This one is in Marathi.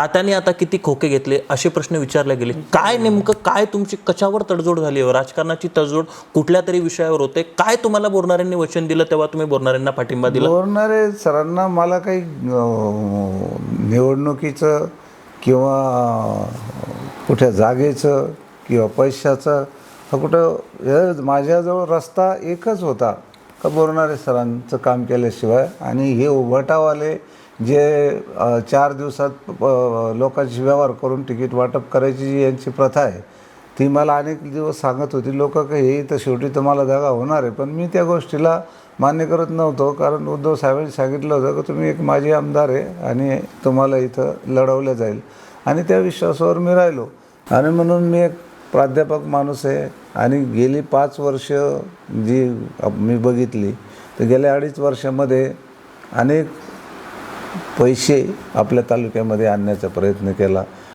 तात्याने आता किती खोके घेतले असे प्रश्न विचारले गेले. काय नेमकं काय तुमची कशावर तडजोड झाली? राजकारणाची तडजोड कुठल्या तरी विषयावर होते? काय तुम्हाला बोरणाऱ्यांनी वचन दिलं तेव्हा तुम्ही बोरणाऱ्यांना पाठिंबा दिला? बोरणारे सरांना मला काही निवडणुकीचं किंवा कुठे जागेचं किंवा पैशाचं कुठं माझ्याजवळ रस्ता एकच होता का बोरणारे सरांचं काम केल्याशिवाय. आणि हे उभटावाले जे 4 दिवसात लोकांशी व्यवहार करून तिकीट वाटप करायची जी यांची प्रथा आहे ती मला अनेक दिवस सांगत होती लोक की हे तर शेवटी तुम्हाला जागा होणार आहे. पण मी त्या गोष्टीला मान्य करत नव्हतो, कारण उद्धव साहेबांनी सांगितलं होतं की तुम्ही एक माजी आमदार आहे आणि तुम्हाला इथं लढवलं जाईल, आणि त्या विश्वासावर मी राहिलो. आणि म्हणून मी एक प्राध्यापक माणूस आहे. आणि गेली 5 वर्ष जी मी बघितली तर गेल्या 2.5 वर्षामध्ये अनेक पैसे आपल्या तालुक्यामध्ये आणण्याचा प्रयत्न केला.